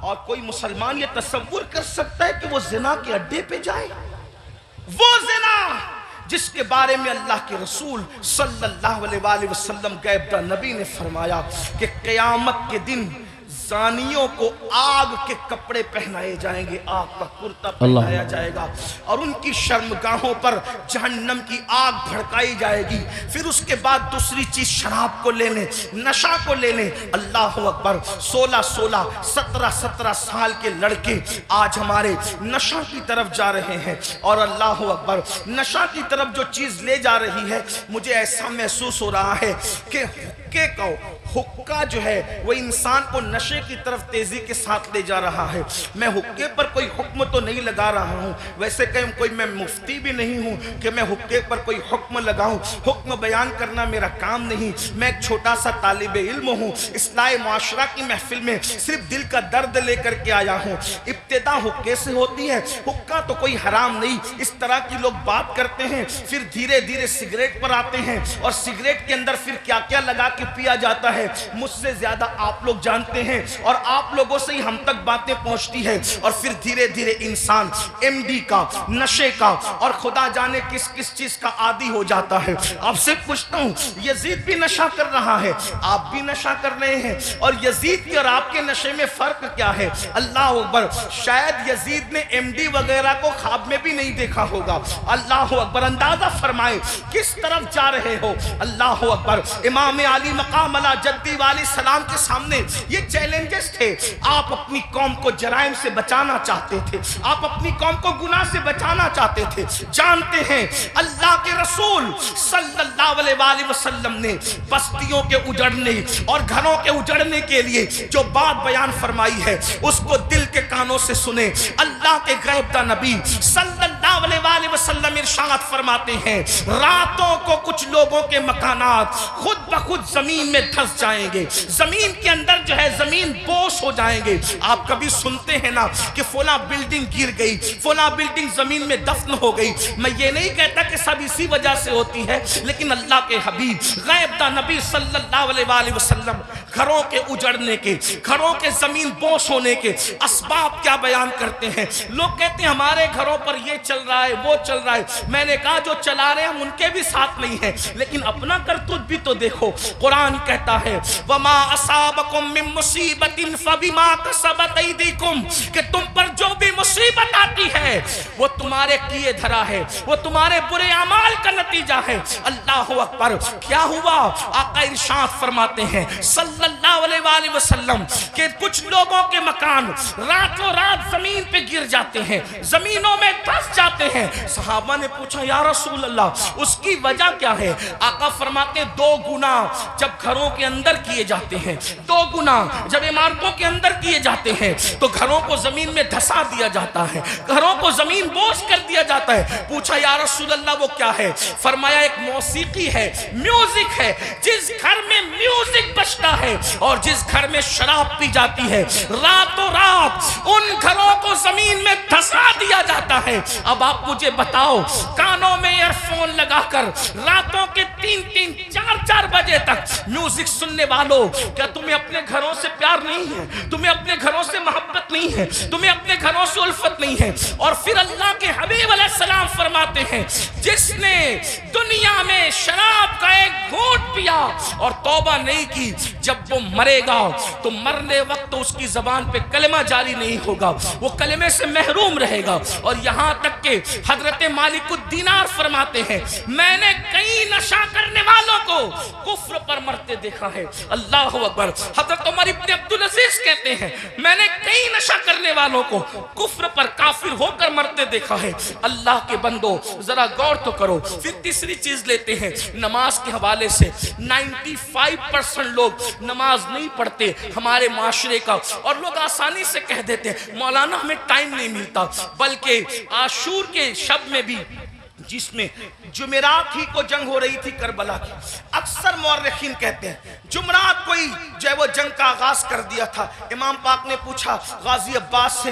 और कोई मुसलमान ये तसव्वुर कर सकता है कि वो जिना के अड्डे पे जाए? वो जिना जिसके बारे में अल्लाह के रसूल सल्लल्लाहु अलैहि वसल्लम गैब नबी ने फरमाया कि क़यामत के दिन जानियों को आग के कपड़े पहनाए जाएंगे, आग का कुर्ता पहनाया जाएगा और उनकी शर्मगाहों पर जहन्नम की आग भड़काई जाएगी। फिर उसके बाद दूसरी चीज शराब को लेने, नशा को लेने। अल्लाह अकबर, 16-16, 17-17 साल के लड़के आज हमारे नशा की तरफ जा रहे हैं। और अल्लाह अकबर, नशा की तरफ जो चीज ले जा रही है, मुझे ऐसा महसूस हो रहा है कि हुक्का जो है वो इंसान को नशे की तरफ तेजी के साथ ले जा रहा है। मैं हुक्के पर कोई हुक्म तो नहीं लगा रहा हूँ, वैसे कोई मैं मुफ्ती भी नहीं हूँ कि मैं हुक्के पर कोई हुक्म लगाऊँ। हुक्म बयान करना मेरा काम नहीं। मैं एक छोटा सा तालिब इल्म हूँ, इस्लाह मुआशरा की महफिल में सिर्फ दिल का दर्द लेकर के आया हूँ। इब्तिदा हुक्के से होती है, हुक्का तो कोई हराम नहीं। इस तरह की लोग बात करते हैं, फिर धीरे धीरे सिगरेट पर आते हैं और सिगरेट के अंदर फिर क्या क्या लगा के पिया जाता है मुझसे ज्यादा आप लोग जानते हैं और आप लोगों से ही हम तक बातें पहुंचती है। और फिर धीरे धीरे इंसान एमडी का, नशे का और खुदा जाने किस किस चीज का आदी हो जाता है। आपसे पूछता हूं, यजीद भी नशा कर रहा है, आप भी नशा कर रहे हैं, और यजीद के और आपके नशे में फर्क क्या है? अल्लाह अकबर, शायद यजीद ने एमडी वगैरह को ख्वाब में भी नहीं देखा होगा। अल्लाह अकबर, अंदाजा फरमाए किस तरफ जा रहे हो। अल्लाह अकबर, इमाम आली मकाम अला जद्दी वाले सलाम के सामने ये चैलेंजेस थे। आप अपनी कौम को जराइम से बचाना चाहते थे, आप अपनी कौम को गुनाह से बचाना चाहते थे। जानते हैं अल्लाह के रसूल सल्लल्लाहु अलैहि वसल्लम ने बस्तियों के उजड़ने और घरों के उजड़ने के लिए जो बात बयान फरमाई है उसको दिल के कानों से सुने। अल्लाह के गैब नबी सल्लल्लाहु अलैहि वसल्लम इरशाद फरमाते हैं, रातों को कुछ लोगों के मकानात खुद ब खुद जमीन में धंस जाएंगे, जमीन के अंदर जो है जमीन बोस हो जाएंगे। आप कभी सुनते हैं ना कि फला बिल्डिंग गिर गई, फला बिल्डिंग जमीन में दफन हो गई। मैं ये नहीं कहता कि सब इसी वजह से होती है, लेकिन अल्लाह के हबीब गैब नबी सल्लल्लाहु अलैहि वसल्लम घरों के उजड़ने के, घरों के जमीन बोस होने के असबाब क्या बयान करते हैं। लोग कहते हैं हमारे घरों पर ये चल रहा है, वो चल रहा है। मैंने कहा जो चला रहे हैं हम उनके भी साथ नहीं है, लेकिन अपना करतूत भी तो देखो। कुरान कहता है वमा असाबकुम मिन मुसीबतिन फबिमा कसबत ऐदीकुम, कि तुम पर जो भी मुसीबत आती है वो तुम्हारे किए धरा है, वो तुम्हारे बुरे अमाल का नतीजा है। अल्लाह अकबर, क्या हुआ? आका इरशाद फरमाते हैं सल्लल्लाहु अलैहि वसल्लम के कुछ लोगों के मकान रातों रात जमीन पे गिर जाते हैं, जमीनों में धंस जाते हैं। सहाबा ने पूछा या रसूल अल्लाह उसकी वजह क्या है? आका फरमाते दो गुना जब घरों के अंदर किए जाते हैं, दो गुना जब इमारतों के अंदर किए जाते हैं तो घरों को जमीन में धंसा दिया जाता है, घरों को जमीन बोझ कर दिया जाता है। पूछा या रसूल अल्लाह वो क्या है? फरमाया एक मौसीकी है, म्यूजिक है। जिस घर में म्यूजिक बजता है और जिस घर में शराब पी जाती है, रातों रात उन घरों को जमीन में धंसा दिया जाता है। अब आप मुझे बताओ, कानों में ईयरफोन लगाकर रातों के 3-3, 4-4 बजे तक म्यूजिक सुनने वालों, क्या तुम्हें अपने घरों से प्यार नहीं है? तुम्हें अपने घरों से मोहब्बत नहीं है? तुम्हें अपने घरों से उल्फत नहीं है? और फिर अल्लाह के हबीब अलैहिस्सलाम फरमाते हैं जिसने दुनिया में शराब का एक घूंट पिया और तौबा नहीं की, जब वो मरेगा तो मरने वक्त उसकी जबान पे कलमा जारी नहीं होगा, वो कलमे से महरूम रहेगा। और यहाँ तक के हजरत मालिकुद्दीनार फरमाते हैं मैंने कई नशा करने वालों को कुफ्र पर मरते देखा है। अल्लाह अकबर। हजरत उमर इब्न अब्दुल अजीज कहते हैं मैंने कई नशा करने वालों को कुफ्र पर काफिर होकर मरते देखा है। अल्लाह के बंदो जरा गौर तो करो। फिर तीसरी चीज लेते हैं नमाज के हवाले से। 95% लोग नमाज नहीं पढ़ते हमारे माशरे का, और लोग आसानी से कह देते हैं मौलाना हमें टाइम नहीं मिलता। बल्कि आशूर के शब में भी जिसमें जुमेरात ही को जंग हो रही थी करबला की। अक्सर मौर्रिखीन कहते हैं जुमरात को ही जो है वो जंग का आगाज कर दिया था। इमाम पाक ने पूछा गाजी अब्बास से,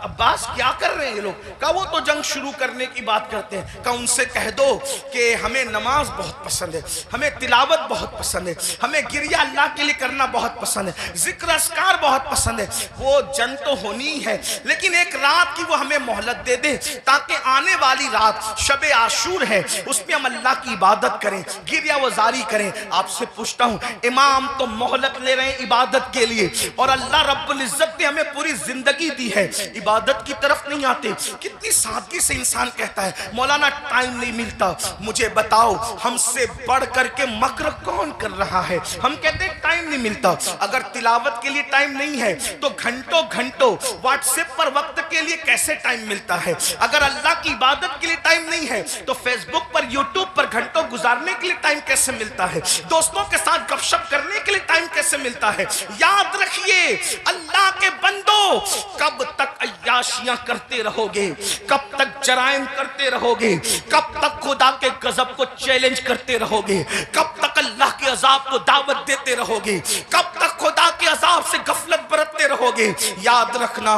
अब्बास क्या कर रहे हैं ये लोग? कहा वो तो जंग शुरू करने की बात करते हैं। कहा उनसे कह दो कि हमें नमाज बहुत पसंद है, हमें तिलावत बहुत पसंद है, हमें गिरिया अल्लाह के लिए करना बहुत पसंद है, जिक्र अस्कार बहुत पसंद है। वो जंग तो होनी है, लेकिन एक रात की वो हमें मोहलत दे दे, ताकि आने वाली रात शबे आशूर है, उसमें हम अल्लाह की इबादत करें, गिरिया वजारी करें। आपसे पूछता हूं, इमाम तो मोहलत ले रहे हैं इबादत के लिए, और अल्लाह रब्बुल इज्जत ने हमें पूरी जिंदगी दी है, इबादत की तरफ नहीं आते। कितनी सादगी से इंसान कहता है मौलाना टाइम नहीं मिलता। मुझे बताओ हमसे बढ़ करके मक्र कौन कर रहा है? हम कहते हैं टाइम नहीं मिलता। अगर तिलावत के लिए टाइम नहीं है तो घंटों घंटों व्हाट्सएप पर वक्त के लिए कैसे टाइम मिलता है? अगर अल्लाह की इबादत के लिए टाइम नहीं है तो फेसबुक पर, यूट्यूब पर घंटों गुजारने के लिए टाइम कैसे मिलता है? दोस्तों के साथ गपशप करने के लिए टाइम कैसे मिलता है? याद रखिए अल्लाह के बंदो, कब तक अय्याशियां करते रहोगे? कब तक जराइम करते रहोगे? कब तक खुदा के गजब को चैलेंज करते रहोगे? कब तक अल्लाह के अजाब को दावत देते रहोगे? कब तक खुदा के अजाब से गफलत बरतते रहोगे? याद रखना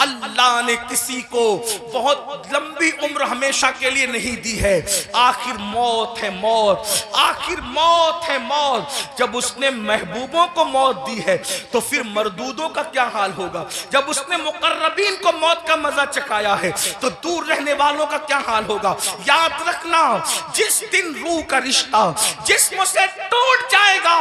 अल्लाह ने किसी को बहुत लंबी उम्र हमेशा के लिए नहीं दी है। आखिर मौत है मौत, आखिर मौत है मौत। जब उसने महबूबों को मौत दी है तो फिर मरदूदों का क्या हाल होगा? जब उसने मुकर्रबीन को मौत का मजा चखाया है तो दूर रहने वालों का क्या हाल होगा? याद रखना जिस दिन रूह का रिश्ता जिस्म से टूट जाएगा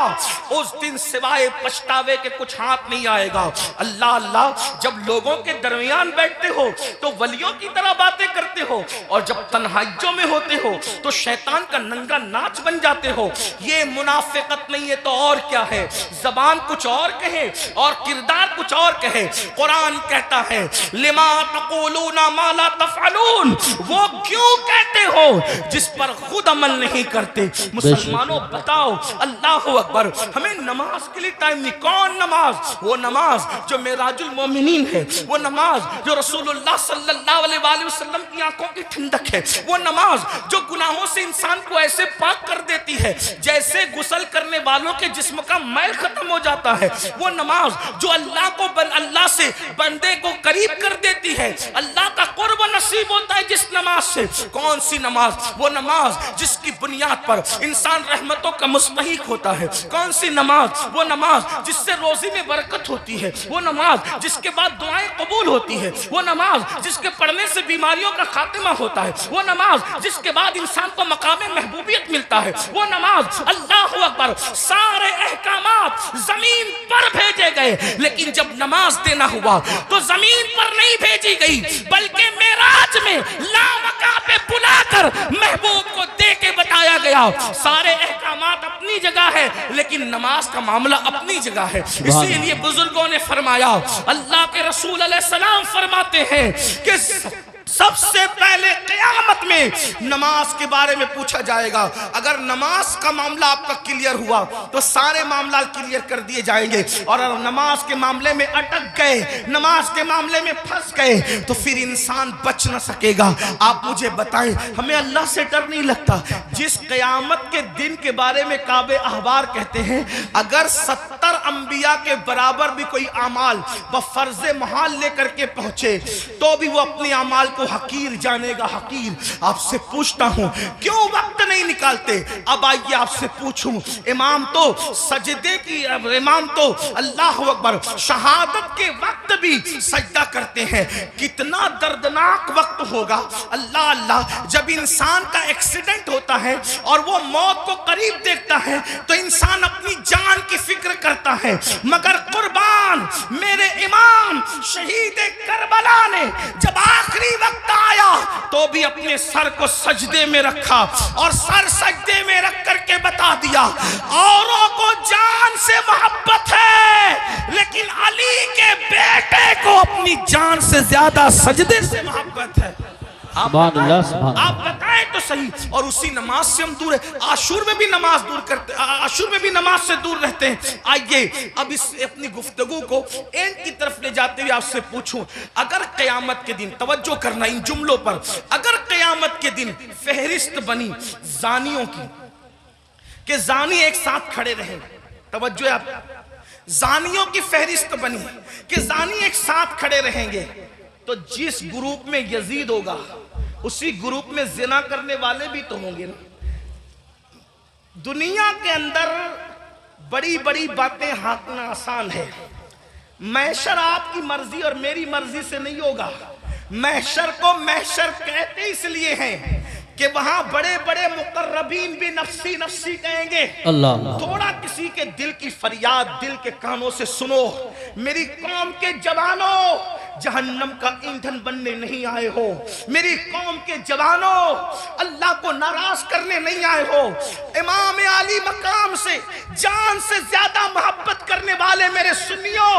उस दिन सिवाय पछतावे के कुछ हाथ नहीं आएगा। अल्लाह अल्लाह जब लोगों के दरमियान बैठते हो तो वलियों की तरह बातें करते हो, और जब तन्हाइयों में होते हो तो शैतान का नंगा नाच बन जाते हो। ये मुनाफिकत नहीं है तो और क्या है? जबान कुछ और कहे और किरदार कुछ और कहे। कुरान कहता है लिमा तक़ूलूना मा ला तफ़अलून, वो क्यों कहते हो जिस पर खुद अमल नहीं करते। मुसलमानों बताओ, अल्लाह अकबर, हमें नमाज के लिए टाइम नहीं। कौन नमाज? वो नमाज जो मेराजुल मोमिनीन है, वो नमाज जो रसूलुल्लाह सल्लल्लाहु अलैहि वसल्लम की आंखों की ठंडक है, वो नमाज जो गुनाहों से इंसान को ऐसे पाक कर देती है जैसे गुस्ल करने वालों के जिस्म का मैल खत्म हो जाता है, वो नमाज जो अल्लाह से बंदे को करीब कर देती है, अल्लाह का कुर्ब नसीब होता है जिस नमाज से। कौन सी नमाज? वो नमाज जिसकी बुनियाद पर इंसान रहमतों का मुस्तहिक होता है। कौन सी नमाज? वो नमाज जिससे रोजी में बरकत होती है, वो नमाज जिसके बाद दुआएं कबूल होती है, वो नमाज जिसके पढ़ने से बीमारियों का खात्मा होता है, वो नमाज जिसके बाद इंसान को मकाम महबूबियत मिलता है, वो नमाज। अल्लाह अकबर, सारे अहकामात जमीन पर भेजे गए, लेकिन जब नमाज देना हुआ तो जमीन पर नहीं भेजी गई बल्कि मेराज में लामका पे बुलाकर महबूब को दे के बताया गया। सारे अहकामात अपनी जगह है लेकिन नमाज का मामला अपनी जगह है। इसीलिए बुजुर्गों ने फरमाया, अल्लाह के रसूल अलैहि सलाम फरमाते हैं कि सबसे पहले क़यामत में नमाज के बारे में पूछा जाएगा। अगर नमाज का मामला आपका क्लियर हुआ तो सारे मामला क्लियर कर दिए जाएंगे, और अगर नमाज के मामले में अटक गए, नमाज के मामले में फंस गए तो फिर इंसान बच न सकेगा। आप मुझे बताएं, हमें अल्लाह से डर नहीं लगता? जिस क़यामत के दिन के बारे में काबे अहबार कहते हैं, अगर 70 अंबिया के बराबर भी कोई अमाल बफर्ज़े महाल लेकर के पहुंचे तो भी वो अपने अमाल को हकीर जानेगा, हकीर। आपसे पूछता हूं क्यों वक्त नहीं निकालते? अब आइए आपसे पूछूं, इमाम तो सजदे की, इमाम तो अल्लाह अकबर शहादत के वक्त भी सजदा करते हैं। कितना दर्दनाक वक्त होगा अल्लाह अल्लाह, जब इंसान का एक्सीडेंट होता है और वो मौत को करीब देखता है तो इंसान अपनी जान की फिक्र करता है। मगर कुर्बान मेरे इमाम शहीद करबला ने जब आखिरी वक्त आया तो भी अपने सर को सजदे में रखा और सर सजदे में रख करके बता दिया, औरों को जान से मोहब्बत है लेकिन अली के बेटे को अपनी जान से ज्यादा सजदे से मोहब्बत है। आप बताएं तो सही। और उसी नमाज से हम दूर है। आशूर में भी नमाज दूर करते, आशूर में भी नमाज से दूर रहते हैं। आइए अब इस अपनी गुफ्तगू को एंड की तरफ ले जाते हुए आपसे पूछूं, अगर क़यामत के दिन, तवज्जो करना इन जुमलों पर, अगर क़यामत क़यामत के दिन फहरिस्त बनी जानियों की कि जानी एक साथ खड़े रहे। तवज्जो है आप, जानियों की फहरिस्त बनी कि जानी एक साथ खड़े रहेंगे। तो जिस ग्रुप में यजीद होगा उसी ग्रुप में जिना करने वाले भी तो होंगे ना। दुनिया के अंदर बड़ी बड़ी बातें हाकना आसान है। महशर आपकी मर्जी और मेरी मर्जी से नहीं होगा। महशर को महशर कहते इसलिए हैं कि वहां बड़े बड़े मुकर्रबीन भी नफ्सी नफ्सी कहेंगे। अल्लाह, थोड़ा किसी के दिल की फरियाद दिल के कानों से सुनो। मेरी कौम के जवानों, जहन्नम का ईंधन बनने नहीं आए हो। मेरी कौम के जवानों, अल्लाह को नाराज करने नहीं आए हो। इमाम आली मकाम से जान से ज्यादा मोहब्बत करने वाले मेरे सुन्नियों,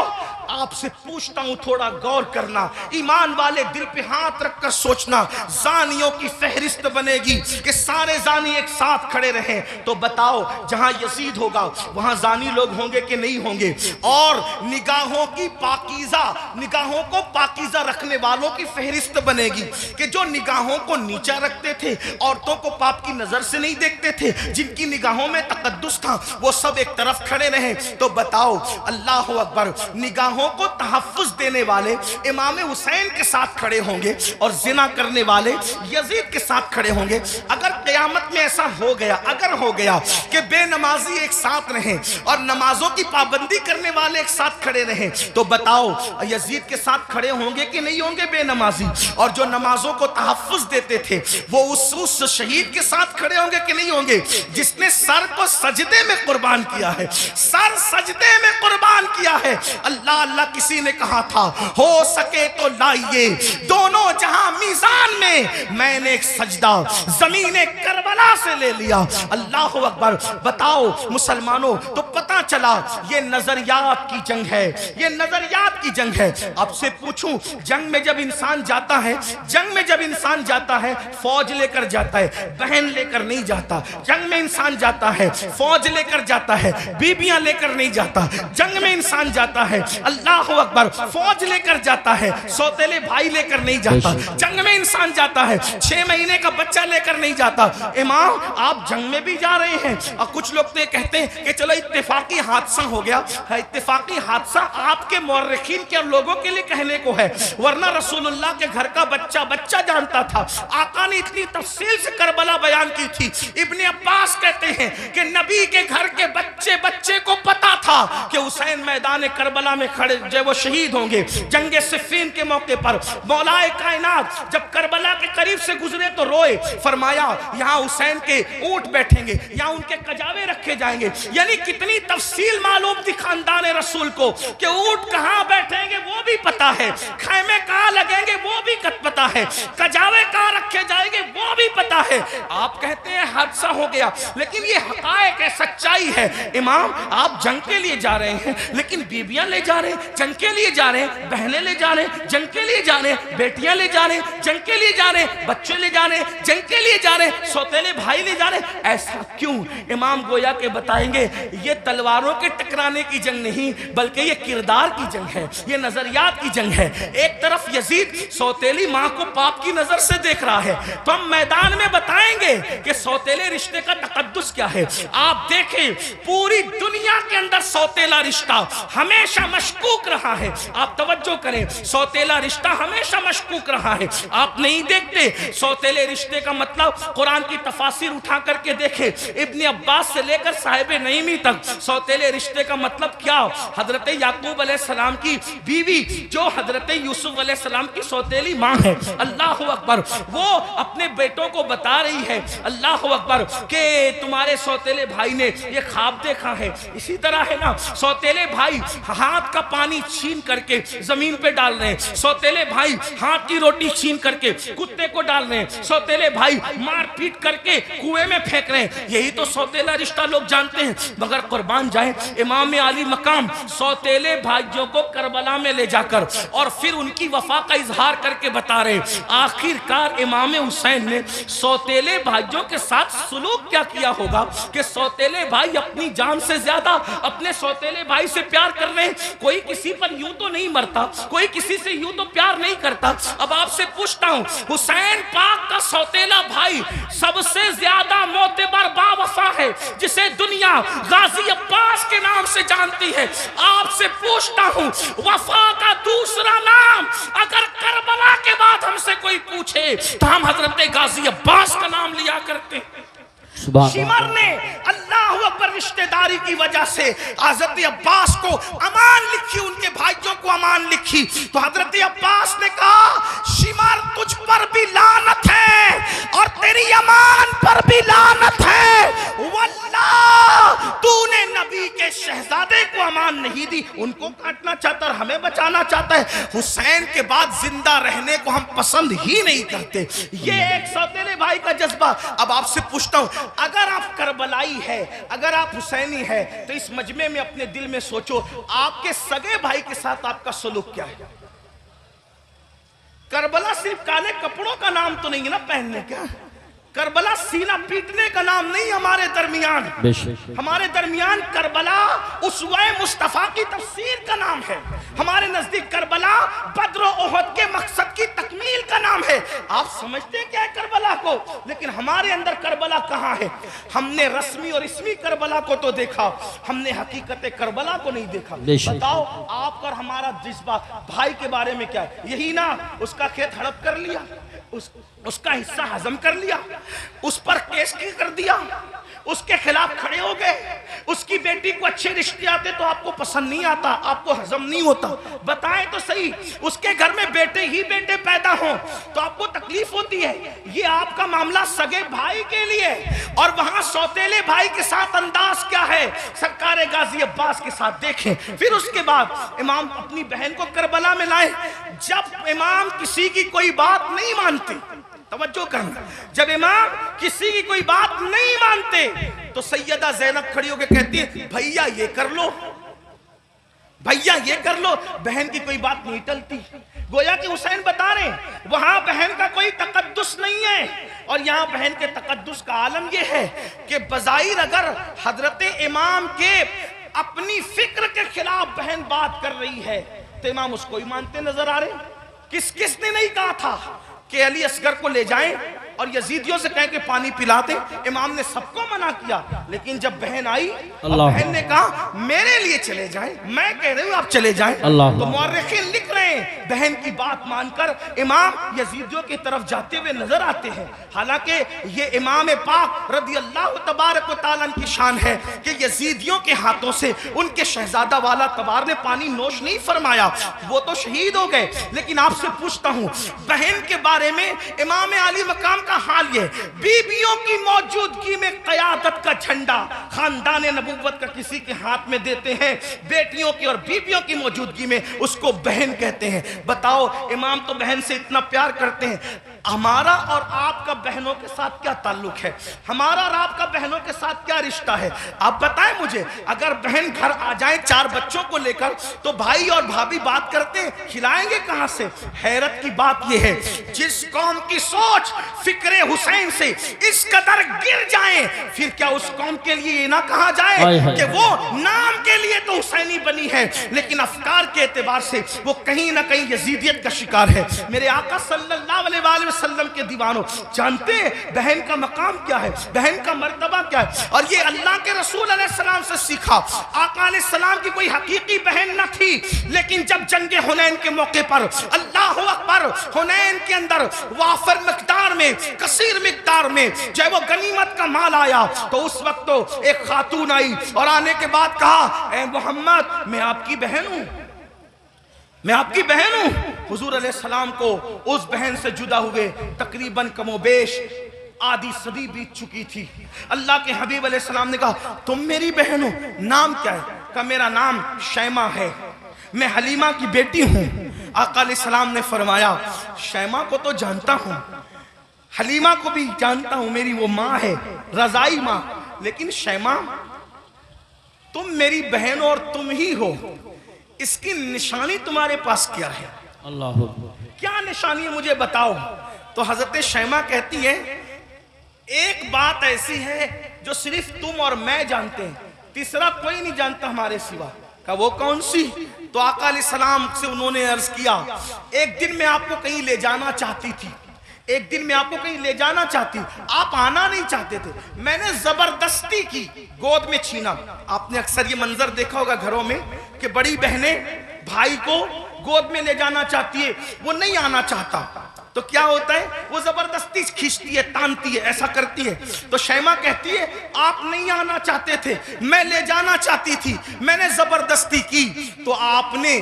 आपसे पूछता हूं थोड़ा गौर करना। ईमान वाले दिल पे हाथ रखकर सोचना। जानियों की फहरिस्त बनेगी कि सारे जानी एक साथ खड़े रहे। तो बताओ जहां यजीद होगा वहां जानी लोग होंगे कि नहीं होंगे? और निगाहों की पाकीज़ा, निगाहों को पाकीज़ा रखने वालों की फहरिस्त बनेगी कि जो निगाहों को नीचा रखते थे, औरतों को पाप की नजर से नहीं देखते थे, जिनकी निगाहों में तकद्दुस था, वो सब एक तरफ खड़े रहे। तो बताओ, अल्लाह अकबर, निगाहों को तहफ्फुज देने वाले इमाम हुसैन के साथ खड़े होंगे और जिना करने वाले यजीद के साथ खड़े होंगे। अगर क़यामत में ऐसा हो गया, अगर हो गया कि बेनमाजी एक साथ रहे और नमाजों की पाबंदी करने वाले एक साथ खड़े रहे, तो बताओ यजीद के साथ खड़े होंगे कि नहीं होंगे बेनमाजी? और जो नमाजों को तहफ्फुज देते थे वो उस शहीद के साथ खड़े होंगे कि नहीं होंगे, जिसने सर को सजदे में कुर्बान किया है, सर सजदे में कुर्बान किया है। अल्लाह अल्लाह किसी ने कहा था, हो सके तो लाइए दोनों जहां मीजान में। मैंने एक सजदा जमीने करबला से ले लिया। अल्लाह अकबर। बताओ मुसलमानों, तो पता चला ये नजरियात की जंग है, ये नजरियात की जंग है। आपसे पूछूं, जंग में जब इंसान जाता है, जंग में जब इंसान जाता है फौज लेकर जाता है, बहन लेकर नहीं जाता। जंग में इंसान जाता है फौज लेकर जाता है, बीबियां लेकर नहीं जाता। जंग में इंसान जाता है, अल्लाह अकबर, फौज लेकर जाता है, सौतेले भाई लेकर नहीं जाता। जंग में इंसान जाता है 6 महीने का बच्चा लेकर नहीं जाता। इमाम, आप जंग में भी जा रहे हैं और कुछ लोग तो ये कहते हैं कि चलो इत्तेफाकी हादसा हो गया। इत्तेफाकी हादसा आपके मौर्रिखीन के लोगों के लिए कहने को है, वरना रसूलुल्लाह के घर का बच्चा बच्चा जानता था। आका ने इतनी तफसील से करबला बयान की थी। इब्ने अब्बास कहते हैं कि नबी के घर के बच्चे बच्चे को पता था कि हुसैन मैदान करबला में खड़े जब वो शहीद होंगे जंगे सिफ़ीन के मौके पर। मौलाए कायनात जब करबला के करीब से गुजरे तो रोए, फरमाया यहाँ हुसैन के ऊंट बैठेंगे, यहाँ उनके कजावे रखे जाएंगे। यानी कितनी तफसील मालूम थी खानदान रसूल को कि ऊंट कहाँ बैठेंगे वो भी पता है, खैमे कहाँ लगेंगे वो भी पता है, कजावे कहाँ रखे जाएंगे वो भी पता है। आप कहते हैं हादसा हो गया, लेकिन ये हकायक है, सच्चाई है। इमाम, आप जंग के लिए जा रहे हैं लेकिन बीबियां ले जा रहे हैं, जंग के लिए जा रहे हैं, बहनें ले जा रहे हैं, जंग के लिए जा रहे हैं, बेटियां ले जा रहे हैं, जंग के लिए जा रहे हैं, बच्चे ले जा रहे हैं, जंग के लिए जा रहे हैं, सौतेले भाई ले जा रहे हैं। ऐसा क्यों? इमाम गोया के बताएंगे ये तलवारों के टकराने की जंग नहीं, बल्कि ये किरदार की जंग है, ये नजरियात की जंग है। एक तरफ यजीद सौतेली माँ को पाप की नजर से देख रहा है, तो हम मैदान में बताएंगे कि सौतेले रिश्ते का तकद्दुस क्या है। आप देखें, पूरी दुनिया के अंदर सौतेला रिश्ता हमेशा मशकूक रहा है। आप तवज्जो करें, सौतेला रिश्ता हमेशा मशकूक रहा है। आप नहीं देखते सौतेले रिश्ते का मतलब? कुरान की तफासिर उठा करके देखें, इब्ने अब्बास से लेकर साहिब नईमी तक सौतेले रिश्ते का मतलब क्या? हजरत याकूब अलैहिस्सलाम की बीवी जो हजरत यूसुफ अलैहिस्सलाम की सौतेली माँ है, अल्लाह अकबर, वो अपने बेटों को बता रही है, अल्लाह अकबर, कि तुम्हारे सौतेले भाई ने ये ख्वाब देखा है। इसी तरह है ना, सौतेले भाई हाथ का पानी छीन करके जमीन पे डाल रहे हैं, सौतेले भाई हाथ की रोटी छीन करके कुत्ते को डाल रहे हैं, सौतेले भाई मार पीट पीट करके कुएं में फेंक रहे हैं। यही तो सौतेला रिश्ता लोग जानते हैं। मगर कुर्बान जाए, इमाम आली मकाम सौतेले भाइयों को करबला में ले जाकर और फिर उनकी वफा का इजहार करके बता रहे, आखिरकार इमाम हुसैन ने सौतेले भाइयों के साथ सुलूक क्या किया होगा कि सौतेले भाई अपनी जान से ज्यादा अपने सौतेले भाई से प्यार कर रहे हैं। कोई किसी पर यूं तो नहीं मरता, कोई किसी से यूं तो प्यार नहीं करता। अब आपसे पूछता हूं, हुसैन पाक का सौतेला भाई सबसे ज्यादा मोतबर बावफा है, जिसे दुनिया गाजी अब्बास के नाम से जानती है। आपसे पूछता हूं, वफा का दूसरा नाम अगर करबला के बाद हमसे कोई पूछे तो हम हजरत गाजी अब्बास का नाम लिया करते। शिमर ने अल्लाह अकबर रिश्तेदारी की वजह से हजरत अब्बास को अमान लिखी, उनके भाइयों को अमान लिखी। तो हजरत अब्बास ने कहा, शिमर तुझ पर भी लानत है और तेरी अमान पर भी लानत है। वल्लाह तूने नबी के शहजादे को अमान नहीं दी, उनको काटना चाहता और हमें बचाना चाहता है। हुसैन के बाद जिंदा रहने को हम पसंद ही नहीं करते। ये एक सौतेले भाई का जज्बा। अब आपसे पूछता हूं, अगर आप करबलाई है, अगर आप हुसैनी है, तो इस मजमे में अपने दिल में सोचो, आपके सगे भाई के साथ आपका सलूक क्या है? करबला सिर्फ काले कपड़ों का नाम तो नहीं है ना पहनने का। करबला सीना पीटने का नाम नहीं। हमारे दरमियान करबला उसवाए मुस्तफा की तफसीर का नाम है। हमारे नजदीक करबला बद्र और ओहद के मकसद की तकमील का नाम है। आप समझते क्या है करबला को, लेकिन हमारे अंदर करबला कहाँ है? हमने रस्मी और इसमी करबला को तो देखा, हमने हकीकत करबला को नहीं देखा। बताओ आपका हमारा जज्बा भाई के बारे में क्या है? यही ना, उसका खेत हड़प कर लिया, उसका हिस्सा हजम कर लिया, उस पर केस कर दिया, उसके खिलाफ खड़े हो गए। उसकी बेटी को अच्छे रिश्ते आते तो आपको पसंद नहीं आता, आपको हजम नहीं होता। बताएं तो सही, उसके घर में बेटे ही बेटे पैदा हों तो आपको तकलीफ होती है। ये आपका मामला सगे भाई के लिए, और वहां सौतेले भाई के साथ अंदाज क्या है सरकार गाजी अब्बास के साथ देखें। फिर उसके बाद इमाम अपनी बहन को करबला में लाए। जब इमाम किसी की कोई बात नहीं मानते, तवज्जो करना, जब इमाम किसी की कोई बात नहीं मानते तो सैयदा ज़ैनब खड़ी होकर कहती है, भैया ये कर लो, भैया ये कर लो। बहन की कोई बात नहीं टलती। गोया कि हुसैन बता रहे वहां बहन का कोई तकद्दुस नहीं है, और यहां बहन के तकद्दुस का आलम यह है कि बज़ाहिर अगर हजरत इमाम के अपनी फिक्र के खिलाफ बहन बात कर रही है तो इमाम उसको ही मानते नजर आ रहे। किसने नहीं कहा था कि अली असगर को ले जाएं और यजीदियों से कह के पानी पिलाते? इमाम ने सबको मना किया, लेकिन जब बहन आई और बहन ने कहा मेरे लिए चले जाएं, मैं कह रही हूं आप चले जाएं, तो मुअर्रिखीन लिख रहे हैं बहन की बात मानकर इमाम यजीदियों की तरफ जाते हुए नजर आते हैं। हालांकि ये इमाम पाक रज़ी अल्लाह तबारक व तआला की शान है कि यजीदियों के हाथों से उनके शहजादा वाला तबार ने पानी नोश नहीं फरमाया, वो तो शहीद हो गए। लेकिन आपसे पूछता हूं, बहन के बारे में इमाम आली मकाम का हाल ये, बीबियों की मौजूदगी में क़यादत का झंडा खानदान नबूवत का किसी के हाथ में देते हैं, बेटियों की और बीबियों की मौजूदगी में उसको बहन कहते हैं। बताओ, इमाम तो बहन से इतना प्यार करते हैं। हमारा और आपका बहनों के साथ क्या ताल्लुक है? हमारा और आपका बहनों के साथ क्या रिश्ता है? आप बताएं मुझे। अगर बहन घर आ जाए 4 बच्चों को लेकर तो भाई और भाभी बात करते हैं, खिलाएंगे कहां से? हैरत की बात यह है, जिस कौम की सोच फिक्रे हुसैन से इस कदर गिर जाए, फिर क्या उस कौम के लिए ये ना कहा जाए कि वो नाम के लिए तो हुसैनी बनी है, लेकिन अफकार के एतबार से वो कहीं ना कहीं यजीदियत का शिकार है। मेरे आका सल्लल्लाहु अलैहि वसल्लम के दीवानों, जानते हैं बहन का मकाम क्या है, बहन का मर्तबा क्या है? और ये अल्लाह के रसूल अलैहिस्सलाम से सीखा। आका अलैहिस्सलाम की कोई हकीकी बहन न थी, लेकिन जब जंगे हुनैन के मौके पर अल्लाहु अकबर, हुनैन के अंदर वाफर मिकदार में, कसीर मिकदार में जो वो गनीमत का माल आया, तो उस वक्त तो एक खातून आई और आने के बाद कहा, ए मोहम्मद, मैं आपकी बहन हूं, मैं आपकी बहन हूं। हुजूर अलैहिस्सलाम को उस बहन से जुदा हुए तकरीबन कमोबेश आधी सदी बीत चुकी थी। अल्लाह के हबीब अलैहिस्सलाम ने कहा, तुम मेरी बहन हो, नाम क्या है? कहा, मेरा नाम शैमा है, मैं हलीमा की बेटी हूं। आका अलैहिस्सलाम ने फरमाया, शैमा को तो जानता हूं, हलीमा को भी जानता हूं, मेरी वो माँ है, रजाई माँ, लेकिन शैमा तुम मेरी बहन और तुम ही हो, इसकी निशानी तुम्हारे पास क्या है? अल्लाह, क्या निशानी है मुझे बताओ। तो हजरत शैमा कहती है एक बात ऐसी है जो सिर्फ तुम और मैं जानते हैं, तीसरा कोई नहीं जानता हमारे सिवा। का वो कौन सी? तो आका अलैहिस्सलाम से उन्होंने अर्ज किया, एक दिन मैं आपको कहीं ले जाना चाहती थी, एक दिन मैं आपको कहीं ले जाना चाहती, आप आना नहीं चाहते थे, मैंने जबरदस्ती की, गोद में छीना। आपने अक्सर ये मंजर देखा होगा घरों में कि बड़ी बहनें भाई को गोद में ले जाना चाहती है, वो नहीं आना चाहता, तो क्या होता है, वो जबरदस्ती खींचती है, तानती है, ऐसा करती है। तो शैमा कहती है आप नहीं आना चाहते थे, मैं ले जाना चाहती थी, मैंने जबरदस्ती की, तो आपने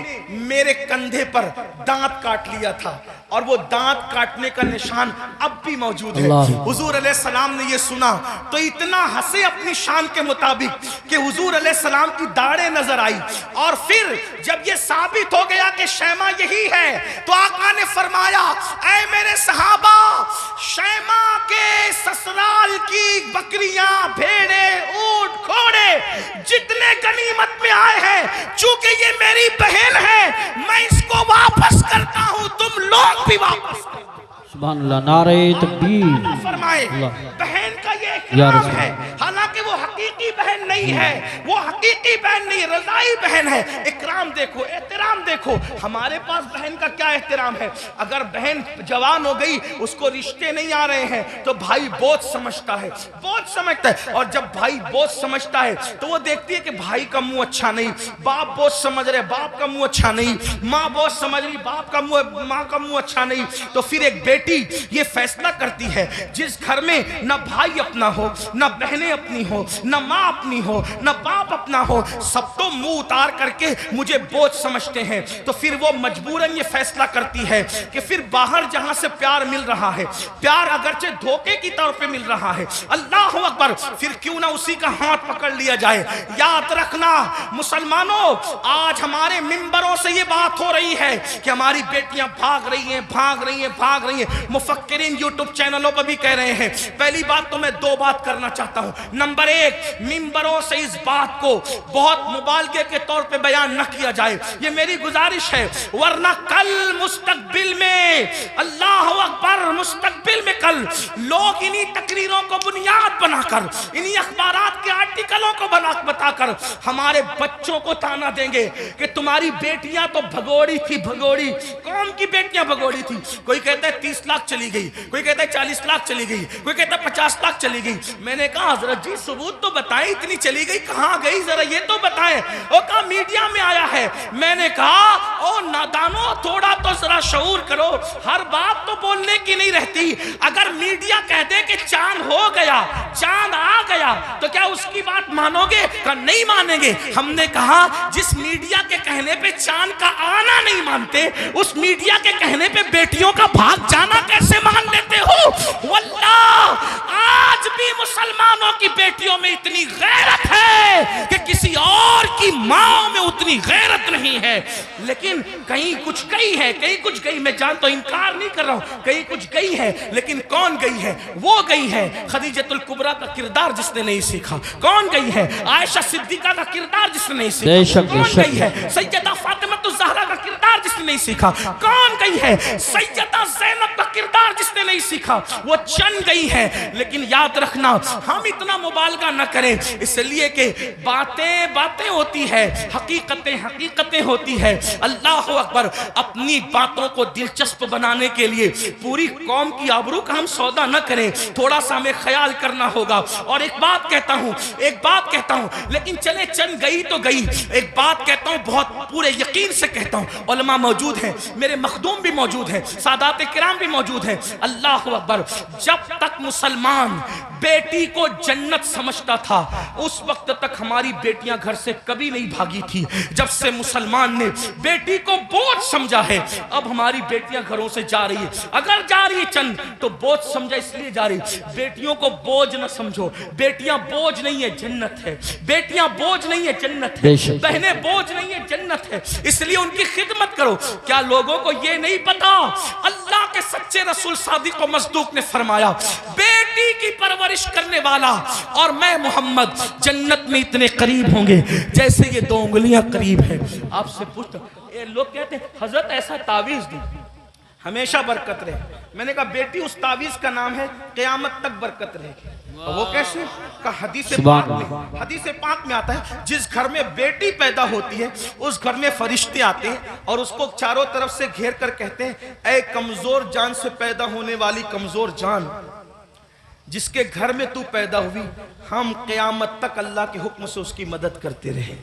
मेरे कंधे पर दांत काट लिया था, और वो दांत काटने का निशान अब भी मौजूद है। हुजूर अलैहिस्सलाम ने ये सुना तो इतना हंसे अपनी शान के मुताबिक कि हुजूर अलैहिस्सलाम की दाढ़ें नजर आई, और फिर जब ये साबित हो गया कि शैमा यही है, तो आका ने फरमाया, ऐ मेरे सहाबा, शैमा के ससुराल की बकरियां, भेड़े, ऊंट, घोड़े जितने गनीमत में आए हैं, चूंकि ये मेरी बहन है, मैं इसको वापस करता हूं, तुम लोग भी वापस करो। सुभान अल्लाह, नारे तकबीर। फरमाए बहन का ये इकराम है, हालांकि वो हकीकी बहन नहीं है, वो हकीकी बहन नहीं, रज़ाई बहन है। इकराम देखो, एहतराम देखो, हमारे पास बहन का क्या एहतराम है। अगर बहन जवान हो गई, उसको रिश्ते नहीं आ रहे हैं, तो भाई बोझ समझता है, बोझ समझता है, और जब भाई बोझ समझता है तो वो देखती है कि भाई का मुंह अच्छा नहीं, बाप बोझ समझ रहे, बाप का मुंह अच्छा नहीं, माँ बोझ समझ रही, बाप का मुंह, माँ का मुंह अच्छा नहीं, तो फिर एक बेटी ये फैसला करती है, जिस घर में न भाई अपना हो, न बहनें अपनी हो, न माँ अपनी हो, न बाप अपना हो, सब तो मुंह उतार करके मुझे बोझ समझते हैं, तो फिर वो मजबूरन ये फैसला करती है कि फिर बाहर जहां से प्यार मिल रहा है, प्यार अगरचे धोखे की तौर पे मिल रहा है, अल्लाह अकबर, फिर क्यों ना उसी का हाथ पकड़ लिया जाए। याद रखना मुसलमानों, आज हमारे मिंबरों से ये बात हो रही है कि हमारी बेटियां भाग रही हैं, भाग रही हैं, भाग रही हैं, मुफक्किरीन यूट्यूब चैनलों पर भी कह रहे हैं। पहली बात तो मैं दो बात करना चाहता हूं। नंबर एक, मिंबरों से इस बात को बहुत मुबालगे के तौर पे बयान न किया जाए, ये मेरी गुजारिश है, वरना कल मुस्तकबिल में, अल्लाह अकबर, मुस्तकबिल में कल लोग इन्हीं तकरीरों को बुनियाद बनाकर, इन्हीं अखबारात के आर्टिकलों को बताकर हमारे बच्चों को ताना देंगे कि तुम्हारी बेटियां तो भगोड़ी थी, भगोड़ी। कौन की बेटियां भगोड़ी थी? कोई कहता है 30 लाख चली गई, कोई कहता है 40 लाख चली गई, कोई कहता है 50 लाख चली गई। मैंने कहा हजरत जी सबूत तो बताएं, इतनी चली गई कहां गई, जरा ये तो बताएं। वो कहा मीडिया में आया है। मैंने कहा ओ नादानो, थोड़ा तो जरा शऊर करो, हर बात तो बोलने की नहीं रहती। अगर मीडिया कह दे कि चांद हो गया, चांद आ गया, तो क्या उसकी बात मानोगे? का नहीं मानेंगे। हमने कहा जिस मीडिया के कहने पे चांद का आना नहीं मानते, उस मीडिया के कहने पे बेटियों का भाग जाना कैसे मान लेते हो? वल्लाह आज भी मुसलमानों की बेटियों में इतनी गैरत है कि किसी और की मां में उतनी गैरत नहीं है। लेकिन कहीं कुछ गई है, कहीं कुछ गई, मैं जानता हूं, इनकार नहीं कर रहा हूं, कहीं कुछ गई है, लेकिन कौन गई है? वो गई है खदीजतुल कुबरा का किरदार जिसने नहीं सीखा। कौन गई है? आयशा सिद्दीका का किरदार जिसने नहीं सीखा। कौन गई है? सैयदा फातिमातुज़ ज़हरा का किरदार जिसने नहीं सीखा। कौन गई है? सैयदा ज़ैनब का किरदार जिसने नहीं सीखा। वो चंद गई है। लेकिन याद रखना, हम इतना मुबालगा न करें, इसलिए कि बातें बातें होती है, हकीकतें हकीकतें होती है। अल्लाह अकबर, अपनी बातों को दिलचस्प बनाने के लिए पूरी कौम की आबरू का हम सौदा न करें, थोड़ा सा हमें ख्याल करना होगा। और एक बात कहता हूं, एक बात कहता हूं, लेकिन चले चंद गई तो गई, एक बात कहता हूं, बहुत पूरे यकीन से कहता हूं, उलमा मौजूद हैं, मेरे मखदूम भी मौजूद हैं, सादात किराम भी मौजूद हैं। अल्लाह अकबर, जब तक मुसलमान बेटी को जन्नत समझता था, उस वक्त तक हमारी बेटियां घर से कभी नहीं भागी थी। जब से मुसलमान ने बेटी को बोझ समझा है, अब हमारी बेटियां घरों से जा रही है। अगर जा रही है चंद तो बोझ समझा इसलिए जा रही। बेटियों को बोझ न समझो, बेटियां बोझ नहीं है, जन्नत है। बेटियां बोझ नहीं है, जन्नत है। बहनें बोझ नहीं है, जन्नत है। इसलिए उनकी खिदमत करो। क्या लोगों को यह नहीं पता? अल्लाह के सच्चे रसूल सादिक व मसदूक ने फरमाया, बेटी की परवरिश करने वाला और मैं मोहम्मद जन्नत में इतने करीब होंगे जैसे ये 2 उंगलियां करीब है। आपसे पूछता, ये लोग कहते हैं हजरत ऐसा तावीज दी हमेशा बरकत रहे। मैंने कहा बेटी उस तावीज का नाम है क़यामत तक बरकत रहेगी। वो कैसे? का हदीस पाक में आता है, जिस घर में बेटी पैदा होती है उस घर में फरिश्ते आते हैं और उसको चारों तरफ से घेर कर कहते हैं, ऐ कमजोर जान से पैदा होने वाली कमजोर जान, जिसके घर में तू पैदा हुई, हम क़यामत तक अल्लाह के हुक्म से उसकी मदद करते रहे।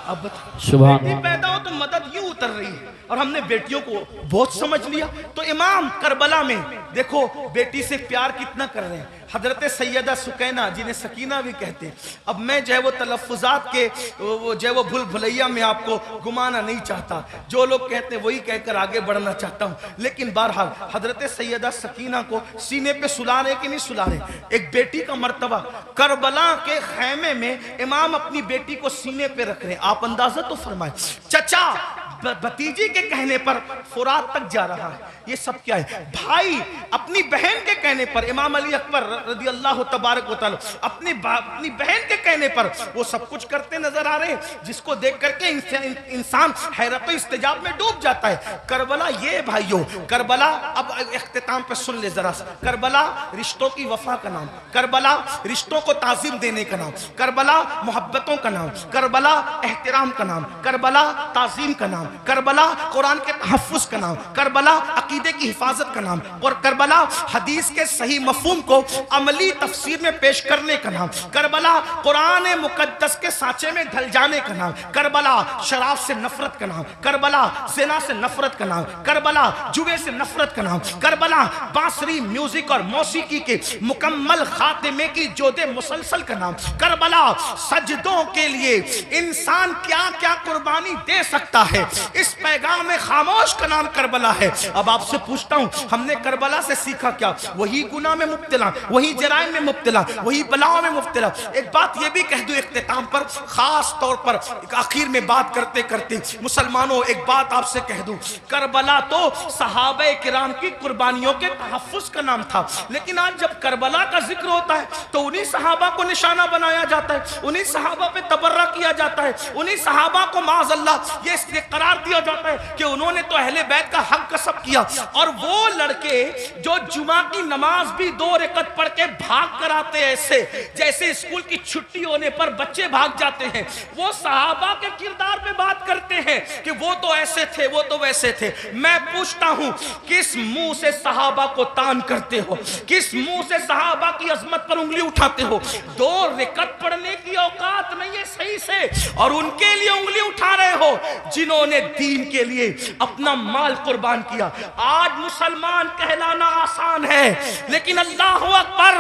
अब बेटी पैदा हो तो मदद यूं उतर रही है और हमने बेटियों को बहुत समझ लिया। तो इमाम करबला में देखो बेटी से प्यार कितना कर रहे हैं। हजरत सैयदा सुकैना, जिन्हें सकीना भी कहते हैं। अब मैं जो है वो तलफ़ुज़ात के जो है वो भूल भुलैया में आपको घुमाना नहीं चाहता, जो लोग कहते हैं वही कहकर आगे बढ़ना चाहता हूँ। लेकिन बहरहाल हजरत सैयदा सकीना को सीने पे सुला रहे कि नहीं सुला रहे? एक बेटी का मर्तबा, करबला के खैमे में इमाम अपनी बेटी को सीने पे रख रहे हैं। आप अंदाजा तो फरमाए, चचा भतीजी के कहने पर फुरात तक जा रहा है, ये सब क्या है? भाई अपनी बहन के कहने पर, इमाम अली अकबर रज़ी अल्लाह तबारक व तआला अपनी बहन के कहने पर वो सब कुछ करते नजर आ रहे हैं, जिसको देख करके इंसान हैरत इस्तिजाब में डूब जाता है। करबला, ये भाइयों करबला, अब इख्तिताम पे सुन ले जरा सा, करबला रिश्तों की वफा का नाम, करबला रिश्तों को ताज़ीम देने का नाम, करबला मोहब्बतों का नाम, करबला एहतराम का नाम, करबला ताज़ीम का नाम, करबला कुरान के तहफ़्फ़ुज़ का नाम, करबला अकीदे की हिफाजत का नाम, और करबला हदीस के सही मफ़हूम को अमली तफसीर में पेश करने का नाम, करबला कुरान मुकद्दस के सांचे में ढल जाने का नाम, करबला शराब से नफरत का नाम, करबला ज़िना से नफरत का नाम, करबला जुए से नफरत का नाम, करबला बांसुरी म्यूजिक और मौसीकी के मुकम्मल खातिमे की जोदे मुसलसल का नाम, करबला सजदों के लिए इंसान क्या क्या कुर्बानी दे सकता है, इस पैगाम में खामोश का नाम करबला है। अब आपसे पूछता हूं, हमने करबला से सीखा क्या? वही गुनाह में मुब्तला, वही जराइम में मुब्तला, वही बलाओं में मुब्तला। एक बात यह भी कह दूं इख्तिताम पर, खास तौर पर आखिर में बात करते करते, मुसलमानों एक बात आपसे कह दूं, करबला तो सहाबे किराम की कुर्बानियों के तहफ़्फ़ुज़ का नाम था, लेकिन आज जब करबला का जिक्र होता है तो उन्हीं सहाबा को निशाना बनाया जाता है, उन्हीं सहाबा पे तबर्रा किया जाता है, उन्हीं सहाबा को माज़अल्लाह ये इसलिए करार दिया जाता है कि उन्होंने तो अहले बैत का हक कसब किया। और वो लड़के जो जुमा की नमाज भी 2 रकअत पढ़ के भाग कर आते, ऐसे जैसे स्कूल की छुट्टी होने पर बच्चे भाग जाते हैं, वो सहाबा के किरदार पे बात करते हैं कि वो तो ऐसे थे, वो तो वैसे थे। मैं पूछता हूं, किस मुंह से सहाबा को तान करते हो? किस मुंह से सहाबा की अजमत पर उंगली उठाते हो? 2 रकअत पढ़ने की औकात नहीं है सही से, और उनके लिए उंगली उठा रहे हो जिन्होंने दीन के लिए अपना माल कुर्बान किया। आज मुसलमान कहलाना आसान है, लेकिन अल्लाह अकबर,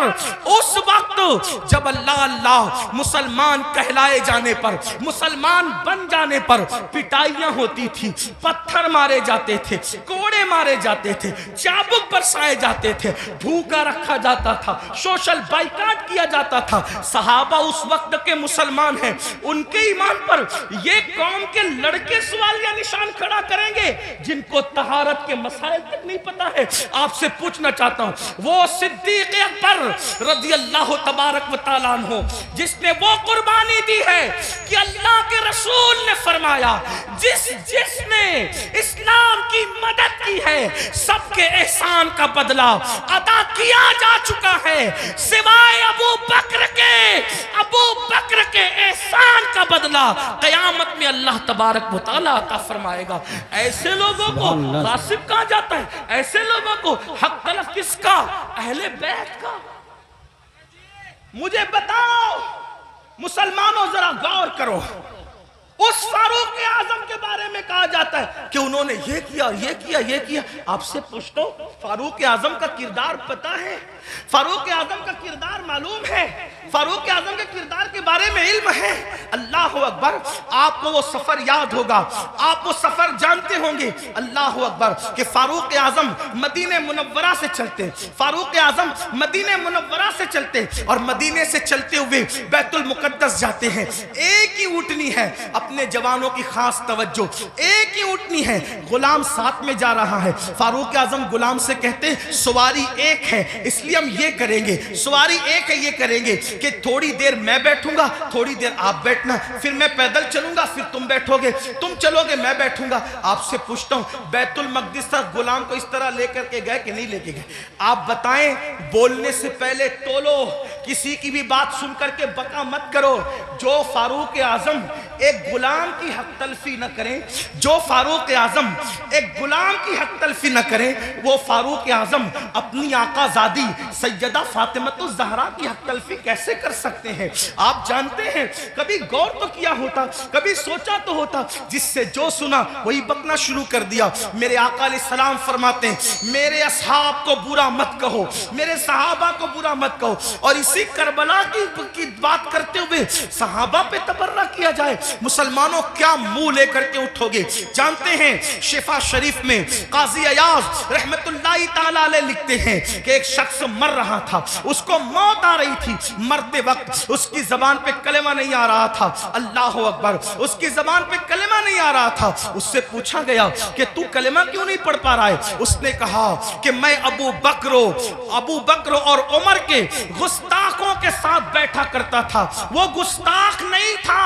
उस वक्त जब अल्लाह अल्लाह मुसलमान कहलाए जाने पर, मुसलमान बन जाने पर पिटाइयां होती थी, पत्थर मारे जाते थे, कोड़े मारे जाते थे, चाबुक बरसाए जाते थे, भूखा रखा जाता था, सोशल बाइकाट किया जाता था। सहाबा उस वक्त के मुसलमान हैं, उनके ईमान पर ये कौम के लड़के सवाल या निशान खड़ा करेंगे जिनको तहारत के मसाइल तक नहीं पता है। आपसे पूछना चाहता हूं, वो सिद्दीक अकबर रज़ी अल्लाह तबारक व तआला अन्हु जिसने वो कुर्बानी दी है कि अल्लाह के रसूल ने फरमाया, जिसने इस्लाम की मदद की है सबके एहसान का बदला अदा किया जा चुका है, सिवाय अबू बकर के एहसान का बदला क़यामत में अल्लाह तबारक व तआला अता फरमाएगा। ऐसे लोगों को गासिब कहा जाता है, ऐसे लोगों को हक तलफ किसका? अहले बैत का। मुझे बताओ मुसलमानों, जरा गौर करो, उस फारूक आजम के बारे में कहा जाता है कि उन्होंने ये किया, ये किया, ये किया। आपसे पूछता हूं, फारूक आजम का किरदार पता है? फारूक आजम का किरदार मालूम है, फारूक आजम के किरदार के बारे में इल्म है। अल्लाह अकबर, आपको वो सफर याद होगा, आप वो सफर जानते होंगे। अल्लाह अकबर कि फारूक आजम मदीने मुनव्वरा से चलते, फारूक आजम मदीने मुनव्वरा से चलते और मदीने से चलते हुए बैतुल मुकद्दस जाते हैं। एक ही ऊँटनी है, अपने जवानों की खास तवज्जो, एक ही ऊँटनी है, गुलाम साथ में जा रहा है। फारूक आजम गुलाम से कहते सवारी एक है इसलिए हम ये करेंगे, सवारी एक है ये करेंगे कि थोड़ी देर मैं बैठूंगा, थोड़ी देर आप बैठना, फिर मैं पैदल चलूंगा, फिर तुम बैठोगे, तुम चलोगे मैं बैठूंगा। आपसे पूछता हूं बैतुल मक़दिस तक गुलाम को इस तरह लेकर के गए कि नहीं लेके गए? आप बताएं। बोलने से पहले तोलो, किसी की भी बात सुन करके बका मत करो। जो फारूक आजम एक गुलाम की हक तलफी न करें, जो फारूक आजम एक गुलाम की हक तलफी न करें, वो फारूक आजम अपनी आकाज़ादी सैयदा फातिमतुज़ ज़हरा की हक तलफी कैसे कर सकते हैं? आप जानते हैं, कभी गौर तो किया होता, कभी सोचा तो होता, जिससे जो सुना वही बकना शुरू कर दिया। मेरे आका अलैहिस्सलाम फरमाते हैं मेरे असहाब को बुरा मत कहो, मेरे सहाबा को बुरा मत कहो। और इसी करबला की बात करते हुए सहाबा पे तबर्रा किया जाए, मुसलमानों क्या मुंह लेकर के उठोगे? जानते हैं शिफा शरीफ में काजी अयाज रहमतुल्लाहि ताला अलैह लिखते हैं कि एक शख्स मर रहा था, उसको मौत आ रही थी, मरते वक्त उसकी जबान पे कलेमा नहीं आ रहा था। अल्लाह अकबर, उसकी जबान पे कलेमा नहीं आ रहा था। उससे पूछा गया कि तू कलेमा क्यों नहीं पढ़ पा रहा है? उसने कहा कि मैं अबू बकर और उमर के गुस्ताखों के साथ बैठा करता था। वो गुस्ताख नहीं था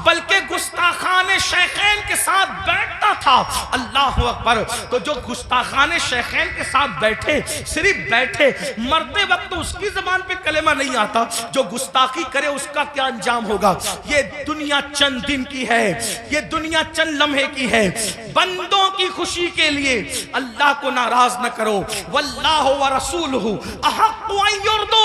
बल्कि गुस्ताखाने शेखैन के साथ बैठता था। अल्लाह अकबर, तो जो गुस्ताखाने शेखैन के साथ बैठे, सिर्फ बैठे, मरते वक्त तो उसकी जबान पे कलेमा नहीं आता, जो गुस्ताखी करे उसका क्या अंजाम होगा? ये दुनिया चंद दिन की है, ये दुनिया चंद लम्हे की है। बंदों की खुशी के लिए अल्लाह को नाराज न करो। वल्लाहु व रसूलुहु अहक्कु अन युर्दू,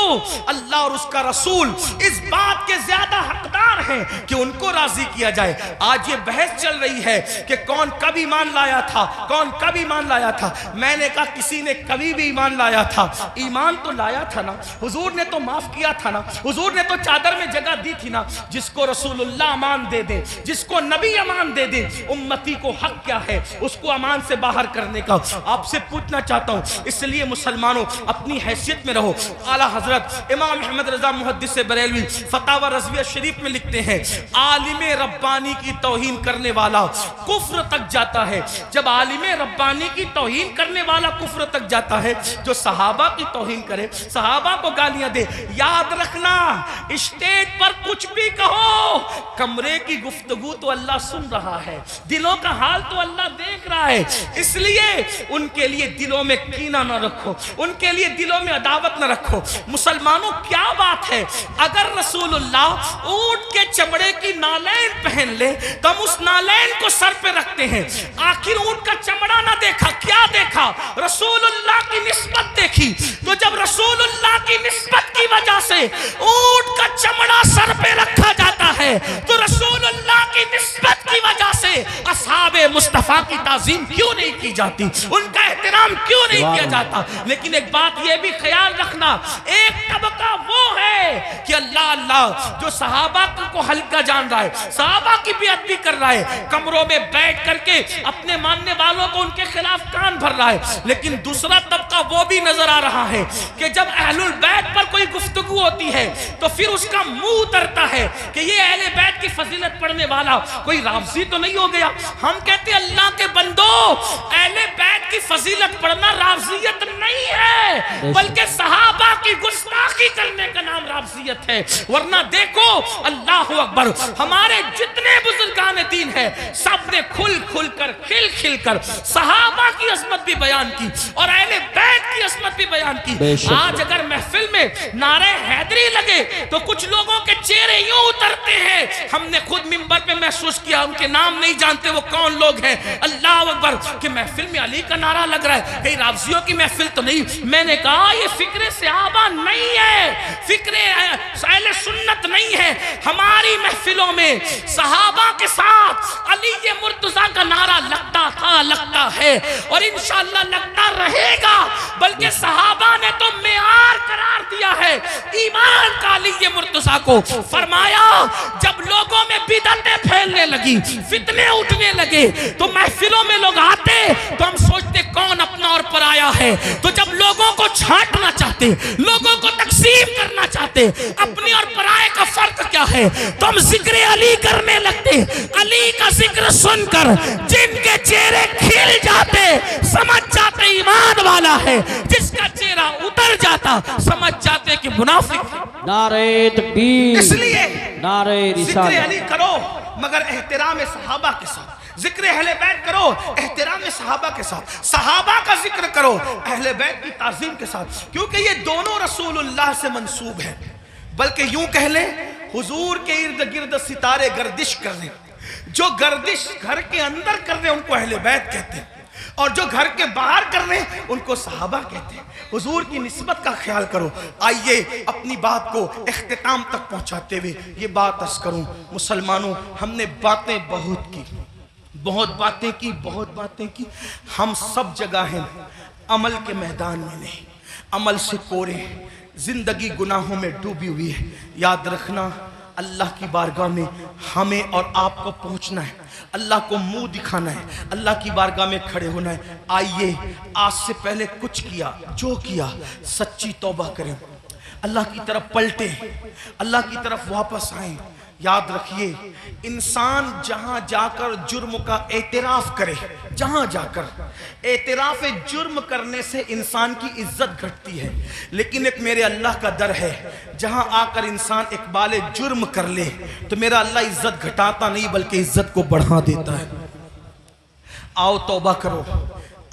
अल्लाह और उसका रसूल इस बात के ज्यादा हकदार हैं कि उनको राजी किया जाए। आज ये बहस चल रही है कि कौन कब ईमान लाया था, कौन कब ईमान लाया था। मैंने कहा किसी ने कभी भी ईमान लाया था, ईमान तो लाया था ना, हुजूर ने तो माफ किया था ना, हुजूर ने तो चादर में जगह दी थी ना। जिसको रसूलुल्लाह अमान दे दे, जिसको नबी अमान दे दे, उम्मती को हक क्या है उसको अमान से बाहर करने का? आपसे पूछना चाहता हूं, इसलिए मुसलमानों अपनी हैसियत में रहो। आला हजरत इमाम अहमद रजा मुहद्दिस बरेलवी फतावा रज़विया शरीफ में लिखते हैं आलिम रब्बानी की तौहीन करने वाला कुफ्र तक जाता है। जब आलिम रब्बानी की तौहीन करने वाला कुफ्र तक जाता है, जो सहाबा की तौहीन करे, सहाबा को गालियां दे, याद रखना स्टेज पर कुछ भी कहो, कमरे की गुफ्तगू तो अल्लाह सुन रहा है, दिलों का हाल तो अल्लाह देख रहा है। इसलिए उनके लिए दिलों में कीना न रखो, उनके लिए दिलों में अदावत न रखो। मुसलमानों क्या बात है, अगर रसूलुल्लाह ऊंट के चमड़े की नालैन पहन ले तो हम उस नालैन को सर पे रखते हैं। आखिर ऊंट का चमड़ा ना देखा, क्या देखा? रसूलुल्लाह की निस्बत देखी। तो जब रसूलुल्लाह की निस्बत की वजह से ऊंट का चमड़ा सर पे रखा जाता है, तो रसूलुल्लाह की निस्बत की वजह से असहाबे मुस्तफा की ताज़ीम क्यों नहीं की जाती, उनका एहतराम क्यों नहीं किया जाता? लेकिन एक बात यह भी ख्याल रखना, एक तबका वो है कि अल्लाह अल्लाह जो सहाबा को हल्का जान रहा है, सहाबा की बेअदबी भी कर रहा है, कमरों में बैठ करके अपने मानने वालों को उनके खिलाफ कान भर रहा है। लेकिन दूसरा तबका वो भी नजर आ रहा है कि जब अहलुल बैत पर कोई गुफ्तगू होती है तो फिर उसका मुंह उतरता है कि ये अहले बैत की फजीलत पढ़ने वाला कोई राफजी तो नहीं हो गया। हम कहते हैं अल्लाह के बंदो, अहले बैत की फजीलत पढ़ना राफजियत नहीं है, बल्कि सहाबा की गुस्ताखी करने का नाम राफजियत है। वरना देखो अल्लाह अकबर, हमारे जितने बुजुर्गान दीन है सब ने खुल खुल कर खिल खिल कर सहाबा की अजमत भी बयान की और अहले बैत की अजमत भी बयान की। आज अगर महफिल में नारे हैदरी लगे तो कुछ लोगों के चेहरे यूं उतरते हैं, हमने खुद मिंबर पे महसूस किया, उनके नाम नहीं जानते वो कौन लोग हैं। अल्लाह अकबर कि महफिल में अली का नारा लग रहा है, कहीं राफजियों की महफिल तो नहीं। मैंने कहा ये फिक्रे सहाबा नहीं है, फिक्रे अहले सुन्नत नहीं है। हमारी महफिलों में सहाबा के साथ अली ये मुर्तजा का नारा लगता था, लगता है और इंशाअल्लाह लगता रहेगा। बल्कि सहाबा ने तो मेयार करार दिया है ईमान का अली मुर्तजा को। फरमाया जब लोगों में बिदअतें फैलने लगी, फितने उठने लगे, तो महफिलों में लोग आते तो हम सोचते कौन अपना और पराया है। तो जब लोगों को छांटना चाहते, लोगों को तकसीम करना चाहते, अपने और पराये का फर्क क्या है, तो हम जिक्र अली करने लगते। अली का जिक्र सुनकर जिनके चेहरे खिल जाते, समझ जाते ईमान वाला है, जिसका चेहरा उतर जाता समझ जाते कि मुनाफिक है। नारे तकबीर, इसलिए नारे जिक्र रिसालत। अली करो मगर एहतराम सहाबा के साथ, जिक्र अहले बैत करो एहतराम सहाबा के साथ, सहाबा का जिक्र करो अहले बैत की ताजीम के साथ, क्योंकि ये दोनों रसूलुल्लाह से मंसूब है। बल्कि यूं कह ले हुजूर के इर्द गिर्द सितारे गर्दिश कर रहे, जो गर्दिश घर के अंदर कर रहे उनको अहले बैत कहते हैं, और जो घर के बाहर कर रहे हैं उनको सहाबा कहते हैं। हुजूर की निस्बत का ख्याल करो। आइए अपनी बात को इख्तिताम तक पहुंचाते हुए ये बात अर्ज करूं, मुसलमानों हमने बातें बहुत की, बहुत बातें की, बहुत बातें की। हम सब जगह हैं, अमल के मैदान में नहीं, अमल से कोरे, जिंदगी गुनाहों में डूबी हुई है। याद रखना अल्लाह की बारगाह में हमें और आपको पहुंचना है, अल्लाह को मुंह दिखाना है, अल्लाह की बारगाह में खड़े होना है। आइए आज से पहले कुछ किया, जो किया सच्ची तौबा करें, अल्लाह की तरफ पलटे, अल्लाह की तरफ वापस आए। याद रखिए इंसान जहां जाकर जुर्म का एतराफ करे, जहां जाकर एतराफ जुर्म करने से इंसान की इज्जत घटती है, लेकिन एक मेरे अल्लाह का दर है, जहां आकर इंसान इकबाल जुर्म कर ले तो मेरा अल्लाह इज्जत घटाता नहीं बल्कि इज्जत को बढ़ा देता है। आओ तौबा करो।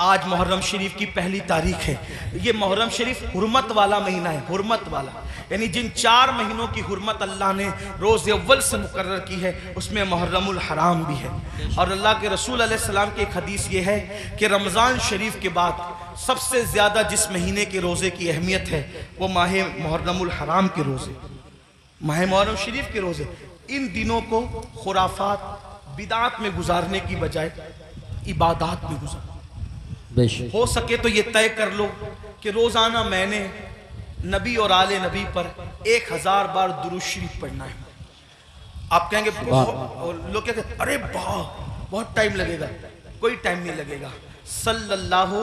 आज मुहर्रम शरीफ की पहली तारीख है। ये मुहर्रम शरीफ हुर्मत वाला महीना है, हुर्मत वाला, यानी जिन 4 महीनों की हुर्मत अल्लाह ने रोज़ अव्वल से मुकर्रर की है उसमें मुहर्रमुल हराम भी है। और अल्लाह के रसूल अलैहि सलाम की एक हदीस ये है कि रमज़ान शरीफ के बाद सबसे ज़्यादा जिस महीने के रोज़े की अहमियत है वो माह मुहर्रमुल हराम के रोज़े, माह मुहर्रम शरीफ के रोज़े। इन दिनों को खुराफात बिदात में गुजारने की बजाय इबादत में गुजार, हो सके तो ये तय कर लो कि रोजाना मैंने नबी और आले नबी पर 1000 बार दुरूद शरीफ पढ़ना है। आप कहेंगे लोग कहते हैं अरे वाह बहुत टाइम लगेगा, कोई टाइम नहीं लगेगा। सल्लल्लाहु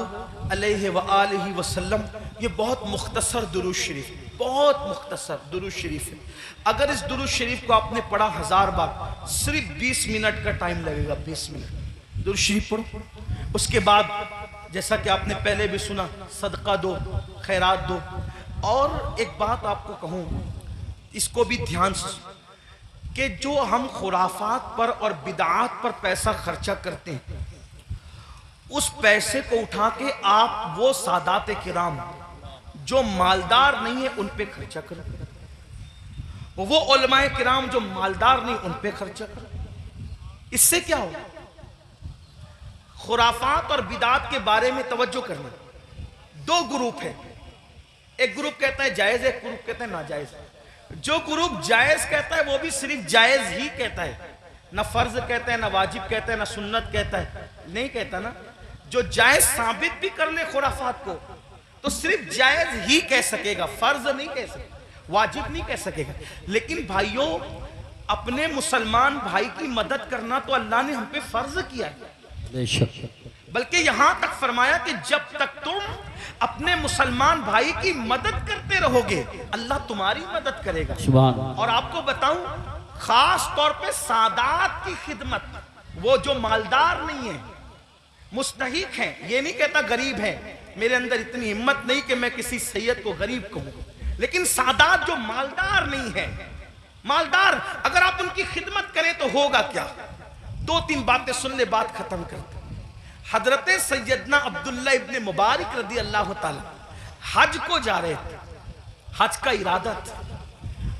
अलैहि व आलिहि वसल्लम, ये बहुत मुख्तसर दुरूद शरीफ, बहुत मुख्तसर दुरूद शरीफ है। अगर इस दुरूद शरीफ को आपने पढ़ा 1000 बार, सिर्फ 20 मिनट का टाइम लगेगा, 20 मिनट दुरूद शरीफ पढ़ो। उसके बाद जैसा कि आपने पहले भी सुना, सदका दो, खैरात दो। और एक बात आपको कहूँ, इसको भी ध्यान से, कि जो हम खुराफात पर और बिदात पर पैसा खर्चा करते हैं, उस पैसे को उठा के आप वो सादात किराम जो मालदार नहीं है उन पे खर्चा करो, वो उलमाए किराम जो मालदार नहीं उन पे खर्चा करो। इससे क्या हो? खुराफात और बिदात के बारे में तवज्जो करना। 2 ग्रुप है, एक ग्रुप कहता है जायज है, एक ग्रुप कहता है नाजायज। जो ग्रुप जायज कहता है वो भी सिर्फ जायज ही कहता है, ना फर्ज कहता है, ना वाजिब कहता है, ना सुन्नत कहता है, नहीं कहता ना। जो जायज साबित भी कर ले खुराफात को तो सिर्फ जायज ही कह सकेगा, फर्ज नहीं कह सकेगा, वाजिब नहीं कह सकेगा। लेकिन भाइयों, अपने मुसलमान भाई की मदद करना तो अल्लाह ने हम पे फर्ज किया है। बल्कि यहां तक फरमाया कि जब तक तुम अपने मुसलमान भाई की मदद करते रहोगे अल्लाह तुम्हारी मदद करेगा। और आपको बताऊं, खास तौर पे सादात की खिदमत, वो जो मालदार नहीं है, मुस्तहिक हैं, ये नहीं कहता गरीब है, मेरे अंदर इतनी हिम्मत नहीं कि मैं किसी सैयद को गरीब कहूं, लेकिन सादात जो मालदार नहीं है, मालदार अगर आप उनकी खिदमत करें तो होगा क्या? 2-3 बातें सुन ले, बात खत्म करते। हजरत सैयदना अब्दुल्ला इब्ने मुबारक रदी अल्लाह ताला हज को जा रहे थे, हज का इरादा था,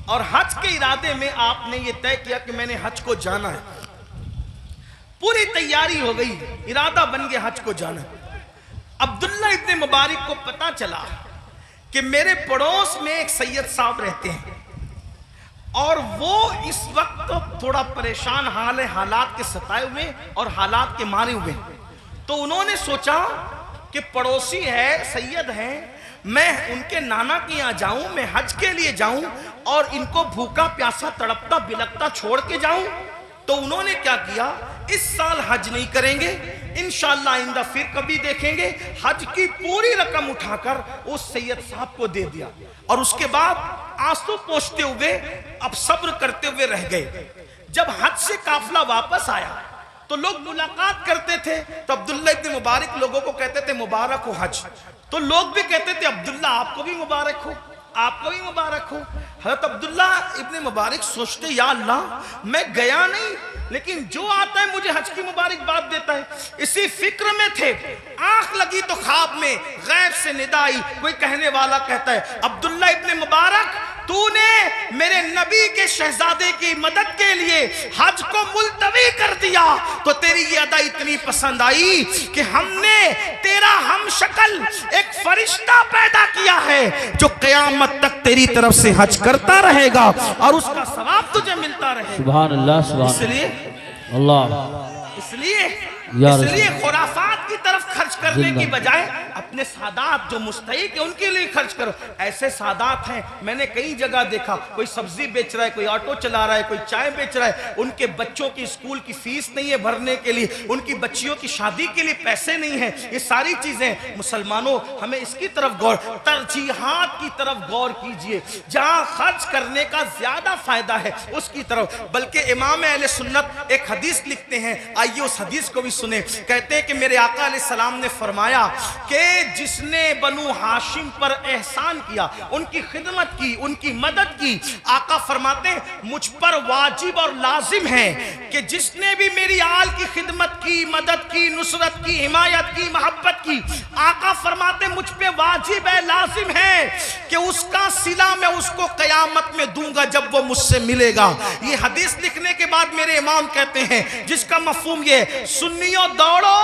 और हज के इरादे में आपने ये तय किया कि मैंने हज को जाना है। पूरी तैयारी हो गई, इरादा बन गया हज को जाना। अब्दुल्ला इब्ने मुबारक को पता चला कि मेरे पड़ोस में एक सैयद साहब रहते हैं और वो इस वक्त थोड़ा परेशान हाल है, हालात के सताए हुए और हालात के मारे हुए। तो उन्होंने सोचा कि पड़ोसी है, सैयद हैं, मैं उनके नाना के यहाँ जाऊं, मैं हज के लिए जाऊं और इनको भूखा प्यासा तड़पता बिलखता छोड़ के जाऊं? तो उन्होंने क्या किया, इस साल हज नहीं करेंगे, इंशाअल्लाह आइंदा फिर कभी देखेंगे। हज की पूरी रकम उठाकर उस सैयद साहब को दे दिया और उसके बाद आंसू पोंछते हुए अब सब्र करते हुए रह गए। जब हज से काफिला वापस आया तो लोग मुलाकात करते थे, तो अब्दुल्ला इब्न मुबारक लोगों को कहते थे मुबारक हो हज। तो लोग भी कहते थे अब्दुल्ला आपको भी मुबारक हो, आपको भी मुबारक हो। हज़रत अब्दुल्ला इब्न मुबारक सोचते, या अल्लाह मैं गया नहीं, लेकिन जो आता है मुझे हज की मुबारकबाद देता है। इसी फिक्र में थे, आंख लगी तो ख्वाब में गैब से निदा आई। कोई कहने वाला कहता है, अब्दुल्ला इब्न मुबारक तूने मेरे नबी के शहजादे की मदद के लिए हज को मुलतवी कर दिया, तो तेरी ये अदा इतनी पसंद आई कि हमने तेरा हम शक्ल एक फरिश्ता पैदा किया है जो क़यामत तक तेरी तरफ से हज करता रहेगा और उसका सवाब तुझे मिलता रहेगा। सुभान अल्लाह, सुभान इसलिए अल्लाह, इसलिए खुराफात की तरफ खर्च करने की बजाय अपने सादात जो मुस्तहिक है उनके लिए खर्च करो। ऐसे सादात हैं, मैंने कई जगह देखा, कोई सब्जी बेच रहा है, कोई ऑटो चला रहा है, कोई चाय बेच रहा है, उनके बच्चों की स्कूल की फीस नहीं है भरने के लिए, उनकी बच्चियों की शादी के लिए पैसे नहीं है। ये सारी चीजें मुसलमानों हमें इसकी तरफ गौर, तरजीहात की तरफ गौर कीजिए, जहां खर्च करने का ज्यादा फायदा है उसकी तरफ। बल्कि इमाम अहले सुन्नत एक हदीस लिखते हैं, आइए उस हदीस को भी सुने। कहते हैं कि मेरे आका अलैहिस्सलाम ने फरमाया कि जिसने बनु हाशिम पर एहसान किया, उनकी खिदमत की, उनकी मदद की, आका फरमाते मुझ पर वाजिब और लाजिम है कि जिसने भी मेरी आल की खिदमत की, मदद की, नुसरत की, हिमायत की, मोहब्बत की, आका फरमाते मुझ पे वाजिब है, लाजिम है कि उसका सिला मैं उसको कयामत में दूंगा जब वो मुझसे मिलेगा। ये हदीस लिखने के बाद मेरे इमाम कहते हैं जिसका मफहूम ये, सुन्नियों दौड़ो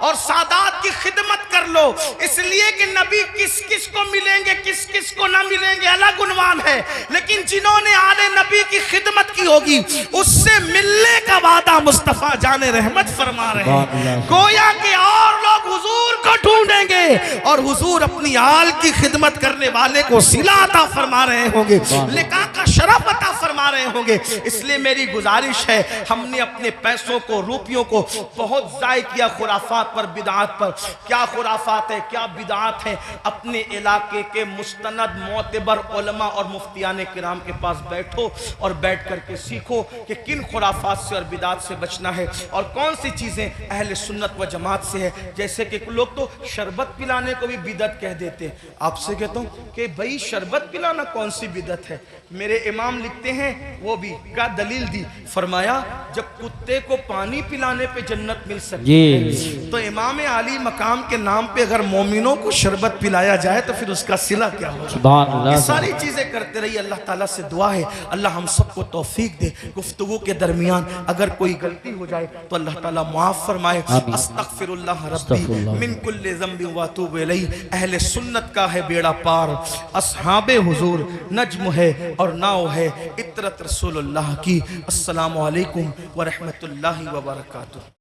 और सादात की खिदमत कर लो, इसलिए कि नबी किस किस को मिलेंगे, किस किस को ना मिलेंगे अलग उन्वान है, लेकिन जिन्होंने आले नबी की खिदमत की होगी उससे मिलने का वादा मुस्तफा जाने रहमत फरमा रहे हैं। गोया के और लोग हुजूर को ढूंढेंगे और हुजूर अपनी आल की खिदमत करने वाले को सिला अता फरमा रहे होंगे, लिका का शरफ अता फरमा रहे होंगे। इसलिए मेरी गुजारिश है, हमने अपने पैसों को, रुपयों को बहुत ज़ाय किया खुराफात पर, बिदात पर। क्या खुराफात है, क्या बिदात है? अपने इलाके के मुस्तनद मोतबर उलमा और मुफ्तियान किराम के पास बैठो और बैठ करके सीखो कि किन खुराफात से और बिदात से बचना है और कौन सी चीज़ें अहले सुन्नत व जमात से है। जैसे कि लोग तो शरबत पिलाने को भी बिदत कह देते हैं। आपसे कहता हूँ कि भाई शरबत पिलाना कौन सी बिदत है? मेरे इमाम लिखते हैं, वो भी क्या दलील दी, फरमाया जब कुत्ते को पानी पिलाने पे जन्नत मिल सकती है, तो इमाम आली मकाम के नाम पे अगर मोमिनों को शरबत पिलाया जाए तो फिर उसका सिला क्या होगा? ये सारी चीजें करते रहिए। अल्लाह ताला से दुआ है अल्लाह हम सबको तौफीक दे। गुफ्तगू के दरमियान अगर कोई गलती हो जाए तो अल्लाह ताला माफ फरमाए। अस्तगफिरुल्लाह रब्बी मिन कुल्लि ज़ंबि व अतूबु इलैहि। अहले सुन्नत का है बेड़ा पार, अस्हाबे हुजूर नज्म है और नाव है इतरत रसूलुल्लाह की। अस्सलामु अलैकुम व रहमतुल्लाहि व बरकातुहू।